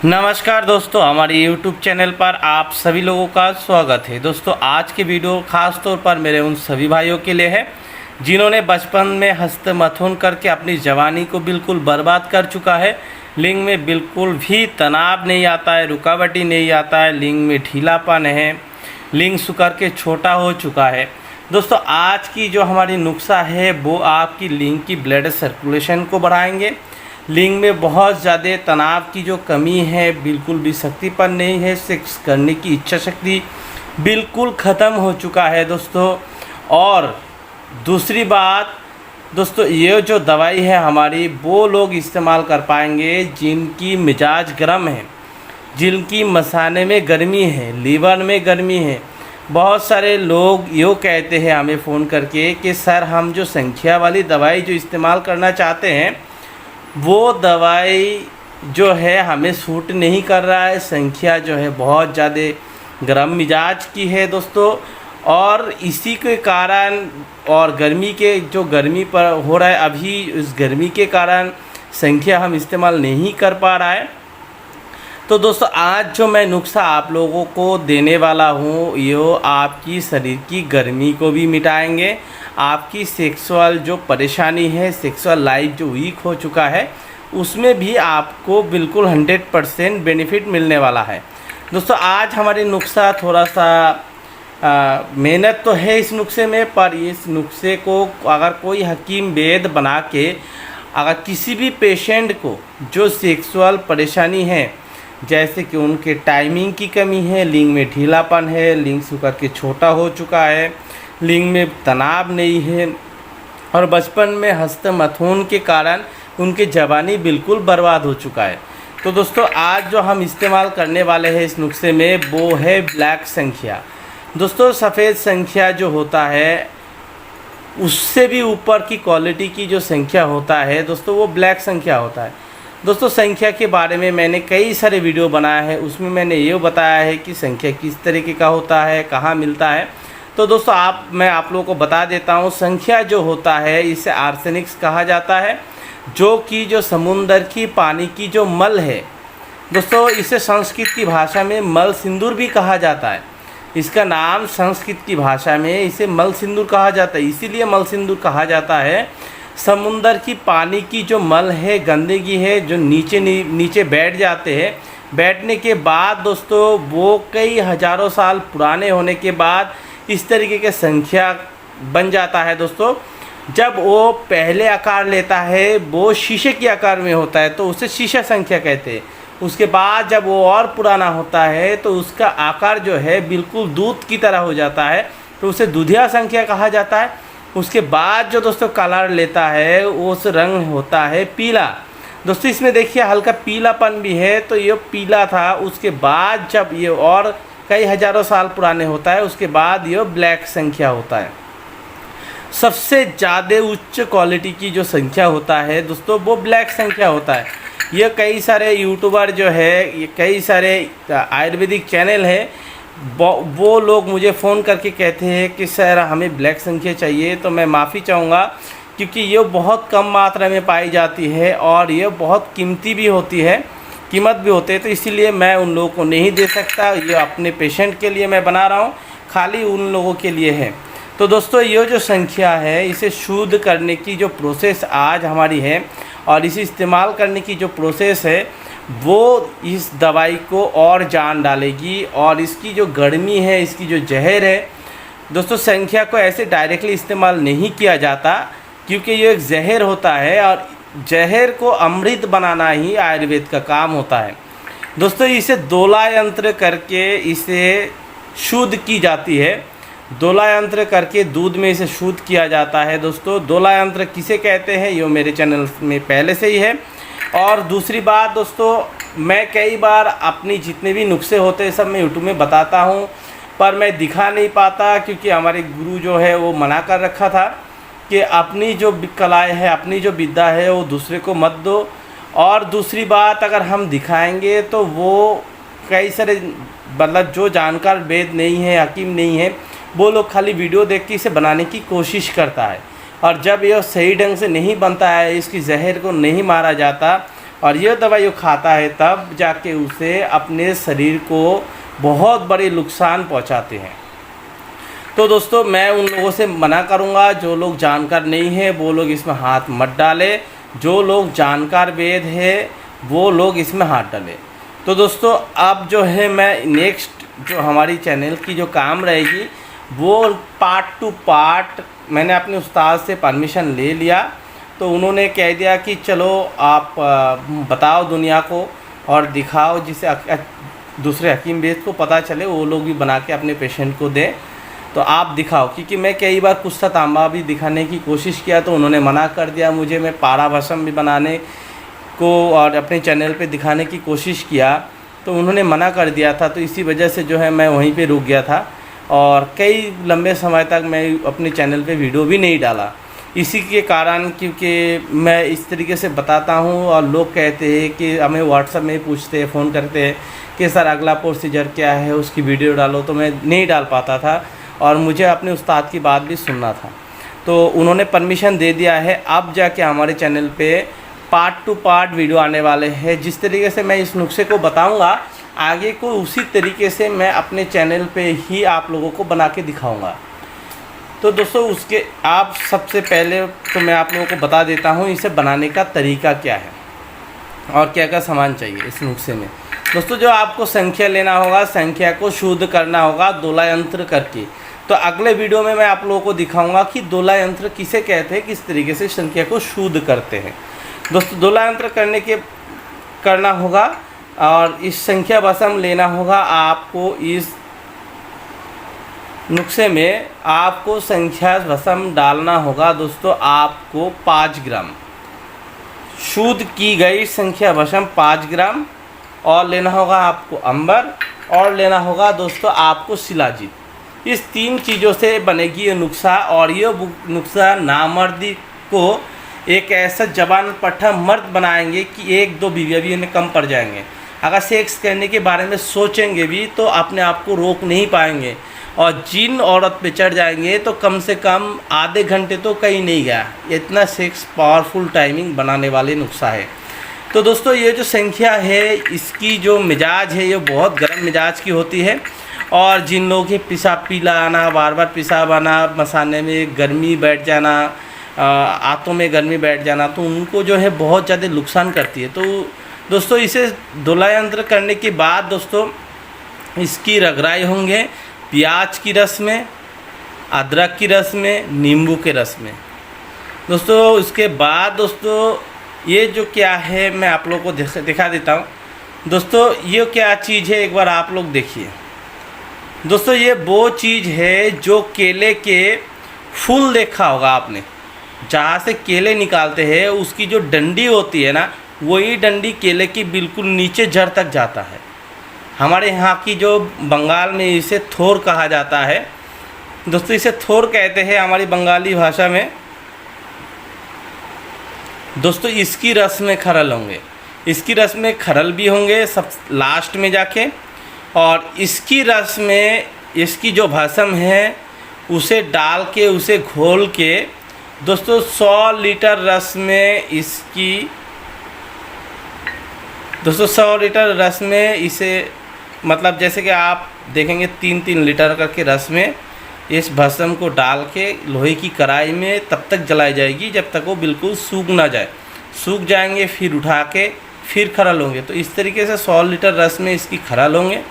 नमस्कार दोस्तों, हमारे YouTube चैनल पर आप सभी लोगों का स्वागत है। दोस्तों, आज के वीडियो खास तौर पर मेरे उन सभी भाइयों के लिए है जिन्होंने बचपन में हस्तमैथुन करके अपनी जवानी को बिल्कुल बर्बाद कर चुका है। लिंग में बिल्कुल भी तनाव नहीं आता है, रुकावटी नहीं आता है, लिंग में ढीलापन है, लिंग सुकर के छोटा हो चुका है। दोस्तों, आज की जो हमारी नुस्खा है वो आपकी लिंग की ब्लड सर्कुलेशन को बढ़ाएंगे। लिंग में बहुत ज़्यादा तनाव की जो कमी है, बिल्कुल भी शक्तिपन नहीं है, सेक्स करने की इच्छा शक्ति बिल्कुल ख़त्म हो चुका है दोस्तों। और दूसरी बात दोस्तों, ये जो दवाई है हमारी, वो लोग इस्तेमाल कर पाएंगे जिनकी मिजाज गर्म है, जिनकी मसाने में गर्मी है, लीवर में गर्मी है। बहुत सारे लोग ये कहते हैं हमें फ़ोन करके कि सर, हम जो संख्या वाली दवाई जो इस्तेमाल करना चाहते हैं वो दवाई जो है हमें सूट नहीं कर रहा है। संख्या जो है बहुत ज़्यादा गर्म मिजाज की है दोस्तों, और इसी के कारण और गर्मी के जो गर्मी पर हो रहा है अभी, इस गर्मी के कारण संख्या हम इस्तेमाल नहीं कर पा रहा है। तो दोस्तों, आज जो मैं नुस्खा आप लोगों को देने वाला हूँ ये आपकी शरीर की गर्मी को भी मिटाएंगे। आपकी सेक्सुअल जो परेशानी है, सेक्सुअल लाइफ जो वीक हो चुका है, उसमें भी आपको बिल्कुल 100% बेनिफिट मिलने वाला है। दोस्तों, आज हमारी नुस्खा थोड़ा सा मेहनत तो है इस नुस्खे में, पर इस नुस्खे को अगर कोई हकीम वैद्य बना के अगर किसी भी पेशेंट को जो सेक्सुअल परेशानी है, जैसे कि उनके टाइमिंग की कमी है, लिंग में ढीलापन है, लिंग सुकर के छोटा हो चुका है, लिंग में तनाव नहीं है, और बचपन में हस्तमैथुन के कारण उनकी जवानी बिल्कुल बर्बाद हो चुका है, तो दोस्तों आज जो हम इस्तेमाल करने वाले हैं इस नुस्खे में वो है ब्लैक संख्या। दोस्तों, सफ़ेद संख्या जो होता है उससे भी ऊपर की क्वालिटी की जो संख्या होता है दोस्तों, वो ब्लैक संख्या होता है। दोस्तों, संख्या के बारे में मैंने कई सारे वीडियो बनाया है, उसमें मैंने ये बताया है कि संख्या किस तरीके का होता है, कहाँ मिलता है। तो दोस्तों, मैं आप लोगों को बता देता हूँ, संख्या जो होता है इसे आर्सेनिक्स कहा जाता है, जो कि जो समुंदर की पानी की जो मल है दोस्तों, इसे संस्कृत की भाषा में मल सिंदूर भी कहा जाता है। इसका नाम संस्कृत की भाषा में इसे मल सिंदूर कहा जाता है। इसीलिए मल सिंदूर कहा जाता है, समुंदर की पानी की जो मल है, गंदगी है, जो नीचे बैठ जाते हैं, बैठने के बाद दोस्तों वो कई हज़ारों साल पुराने होने के बाद इस तरीके के संख्या बन जाता है दोस्तों। जब वो पहले आकार लेता है वो शीशे के आकार में होता है तो उसे शीशा संख्या कहते हैं। उसके बाद जब वो और पुराना होता है तो उसका आकार जो है बिल्कुल दूध की तरह हो जाता है, तो उसे दूधिया संख्या कहा जाता है। उसके बाद जो दोस्तों कलर लेता है उस रंग होता है पीला। दोस्तों, इसमें देखिए हल्का पीलापन भी है, तो ये पीला था। उसके बाद जब ये और कई हज़ारों साल पुराने होता है, उसके बाद ये ब्लैक संख्या होता है। सबसे ज़्यादा उच्च क्वालिटी की जो संख्या होता है दोस्तों, वो ब्लैक संख्या होता है। ये कई सारे यूट्यूबर जो है, ये कई सारे आयुर्वेदिक चैनल है, वो लोग मुझे फ़ोन करके कहते हैं कि सर हमें ब्लैक संख्या चाहिए। तो मैं माफ़ी चाहूँगा, क्योंकि ये बहुत कम मात्रा में पाई जाती है और ये बहुत कीमती भी होती है, कीमत भी होते हैं, तो इसीलिए मैं उन लोगों को नहीं दे सकता। ये अपने पेशेंट के लिए मैं बना रहा हूँ, खाली उन लोगों के लिए है। तो दोस्तों, ये जो संख्या है इसे शुद्ध करने की जो प्रोसेस आज हमारी है और इसे इस्तेमाल करने की जो प्रोसेस है वो इस दवाई को और जान डालेगी। और इसकी जो गर्मी है, इसकी जो जहर है दोस्तों, संख्या को ऐसे डायरेक्टली इस्तेमाल नहीं किया जाता, क्योंकि ये एक जहर होता है और जहर को अमृत बनाना ही आयुर्वेद का काम होता है दोस्तों। इसे दोला यंत्र करके इसे शुद्ध की जाती है। दोला यंत्र करके दूध में इसे शुद्ध किया जाता है दोस्तों। दोला यंत्र किसे कहते हैं ये मेरे चैनल में पहले से ही है। और दूसरी बात दोस्तों, मैं कई बार अपनी जितने भी नुस्खे होते हैं सब मैं यूट्यूब में बताता हूँ, पर मैं दिखा नहीं पाता, क्योंकि हमारे गुरु जो है वो मना कर रखा था कि अपनी जो कलाएँ है, अपनी जो विद्या है वो दूसरे को मत दो। और दूसरी बात, अगर हम दिखाएंगे तो वो कई सारे मतलब जो जानकार वेद नहीं है, हकीम नहीं है, वो लोग खाली वीडियो देख के इसे बनाने की कोशिश करता है। और जब यह सही ढंग से नहीं बनता है, इसकी जहर को नहीं मारा जाता, और ये दवाई वो खाता है तब जाके उसे अपने शरीर को बहुत बड़े नुकसान पहुंचाते हैं। तो दोस्तों मैं उन लोगों से मना करूंगा, जो लोग जानकार नहीं है वो लोग इसमें हाथ मत डालें, जो लोग जानकार वेद है वो लोग इसमें हाथ डालें। तो दोस्तों अब जो है मैं नेक्स्ट जो हमारी चैनल की जो काम रहेगी वो पार्ट टू पार्ट मैंने अपने उस्ताद से परमिशन ले लिया। तो उन्होंने कह दिया कि चलो आप बताओ दुनिया को और दिखाओ, जिससे दूसरे हकीम वेद को पता चले, वो लोग भी बना के अपने पेशेंट को दें। तो आप दिखाओ, क्योंकि मैं कई बार कुत्सा तांबा भी दिखाने की कोशिश किया तो उन्होंने मना कर दिया मुझे। मैं पारा भस्म भी बनाने को और अपने चैनल पे दिखाने की कोशिश किया तो उन्होंने मना कर दिया था। तो इसी वजह से जो है मैं वहीं पे रुक गया था और कई लंबे समय तक मैं अपने चैनल पे वीडियो भी नहीं डाला, इसी के कारण, क्योंकि मैं इस तरीके से बताता हूँ और लोग कहते हैं कि हमें व्हाट्सएप में पूछते हैं, फ़ोन करते हैं कि सर अगला प्रोसीजर क्या है, उसकी वीडियो डालो, तो मैं नहीं डाल पाता था और मुझे अपने उस्ताद की बात भी सुनना था। तो उन्होंने परमिशन दे दिया है। अब जाके हमारे चैनल पे पार्ट टू पार्ट वीडियो आने वाले हैं। जिस तरीके से मैं इस नुस्खे को बताऊंगा आगे को, उसी तरीके से मैं अपने चैनल पे ही आप लोगों को बना के दिखाऊंगा। तो दोस्तों उसके आप सबसे पहले तो मैं आप लोगों को बता देता हूँ इसे बनाने का तरीका क्या है और क्या क्या सामान चाहिए इस नुस्खे में। दोस्तों जो आपको संख्या लेना होगा, संख्या को शुद्ध करना होगा दोला यंत्र करके। तो अगले वीडियो में मैं आप लोगों को दिखाऊंगा कि दोला यंत्र किसे कहते हैं, किस तरीके से संख्या को शुद्ध करते हैं। दोस्तों दोला यंत्र करना होगा और इस संख्या भस्म लेना होगा आपको। इस नुस्खे में आपको संख्या भस्म डालना होगा दोस्तों आपको 5 ग्राम शुद्ध की गई संख्या भस्म 5 ग्राम, और लेना होगा आपको अंबर, और लेना होगा दोस्तों आपको शिलाजीत। इस 3 चीज़ों से बनेगी ये नुस्खा। और ये नुस्खा नामर्दी को एक ऐसा जवान पट्टा मर्द बनाएंगे कि 1-2 बीवियाँ भी इन्हें कम पड़ जाएंगे। अगर सेक्स करने के बारे में सोचेंगे भी तो अपने आप को रोक नहीं पाएंगे, और जिन औरत पे चढ़ जाएंगे तो कम से कम आधे घंटे तो कहीं नहीं गया। इतना सेक्स पावरफुल टाइमिंग बनाने वाले नुस्खा है। तो दोस्तों ये जो संख्या है इसकी जो मिजाज है ये बहुत गर्म मिजाज की होती है, और जिन लोगों के पेशाब पीला आना, बार बार पेशाब आना, मसाने में गर्मी बैठ जाना, आंतों में गर्मी बैठ जाना, तो उनको जो है बहुत ज़्यादा नुकसान करती है। तो दोस्तों इसे दोला यंत्र करने के बाद दोस्तों इसकी रगड़ाई होंगे प्याज की रस में, अदरक की रस में, नींबू के रस में। दोस्तों इसके बाद दोस्तों ये जो क्या है मैं आप लोगों को दिखा देता हूँ। दोस्तों ये क्या चीज़ है एक बार आप लोग देखिए। दोस्तों ये वो चीज़ है जो केले के फूल देखा होगा आपने, जहाँ से केले निकालते हैं उसकी जो डंडी होती है ना, वही डंडी केले की बिल्कुल नीचे जड़ तक जाता है। हमारे यहाँ की जो बंगाल में इसे थोर कहा जाता है दोस्तों, इसे थोर कहते हैं हमारी बंगाली भाषा में। दोस्तों इसकी रस में खरल होंगे, इसकी रस में खरल भी होंगे सब लास्ट में जाके, और इसकी रस में इसकी जो भस्म है उसे डाल के उसे घोल के दोस्तों 100 लीटर रस में इसकी दोस्तों 100 लीटर रस में इसे मतलब जैसे कि आप देखेंगे 3-3 लीटर करके रस में इस भस्म को डाल के लोहे की कढ़ाई में तब तक जलाई जाएगी जब तक वो बिल्कुल सूख ना जाए। सूख जाएंगे फिर उठा के फिर खरल होंगे। तो इस तरीके से 100 लीटर रस में इसकी खरल होंगे।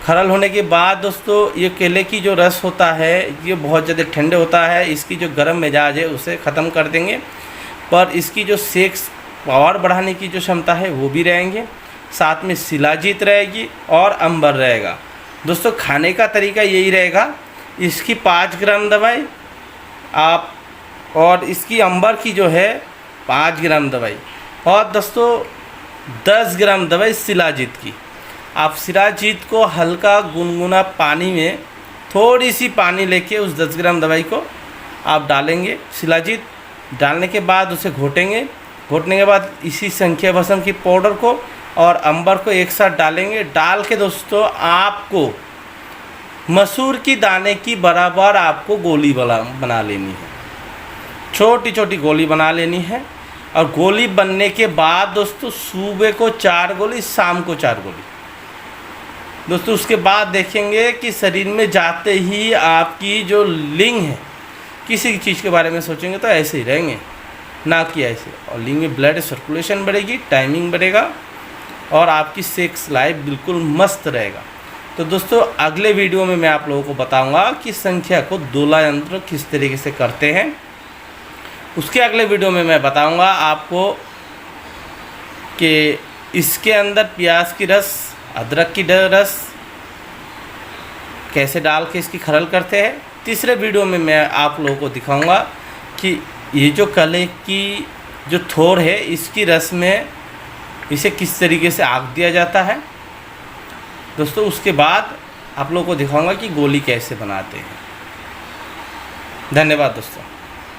खरल होने के बाद दोस्तों ये केले की जो रस होता है ये बहुत ज़्यादा ठंडे होता है, इसकी जो गर्म मिजाज है उसे ख़त्म कर देंगे, पर इसकी जो सेक्स पावर बढ़ाने की जो क्षमता है वो भी रहेंगे। साथ में शिलाजीत रहेगी और अंबर रहेगा। दोस्तों खाने का तरीका यही रहेगा, इसकी 5 ग्राम दवाई आप, और इसकी अंबर की जो है 5 ग्राम दवाई, और दोस्तों 10 ग्राम दवाई शिलाजीत की। आप शिलाजीत को हल्का गुनगुना पानी में थोड़ी सी पानी लेके उस 10 ग्राम दवाई को आप डालेंगे। शिलाजीत डालने के बाद उसे घोटेंगे। घोटने के बाद इसी संख्या भस्म की पाउडर को और अंबर को एक साथ डालेंगे। डाल के दोस्तों आपको मसूर की दाने की बराबर आपको गोली बना लेनी है, छोटी छोटी गोली बना लेनी है। और गोली बनने के बाद दोस्तों सुबह को 4 गोली, शाम को 4 गोली। दोस्तों उसके बाद देखेंगे कि शरीर में जाते ही आपकी जो लिंग है, किसी चीज़ के बारे में सोचेंगे तो ऐसे ही रहेंगे, ना कि ऐसे। और लिंग में ब्लड सर्कुलेशन बढ़ेगी, टाइमिंग बढ़ेगा और आपकी सेक्स लाइफ बिल्कुल मस्त रहेगा। तो दोस्तों अगले वीडियो में मैं आप लोगों को बताऊंगा कि संख्या को दोला यंत्र किस तरीके से करते हैं। उसके अगले वीडियो में मैं बताऊंगा आपको कि इसके अंदर प्याज की रस, अदरक की रस कैसे डाल के इसकी खरल करते हैं। तीसरे वीडियो में मैं आप लोगों को दिखाऊंगा कि ये जो कले की जो थोर है, इसकी रस में इसे किस तरीके से आग दिया जाता है। दोस्तों उसके बाद आप लोगों को दिखाऊंगा कि गोली कैसे बनाते हैं। धन्यवाद दोस्तों।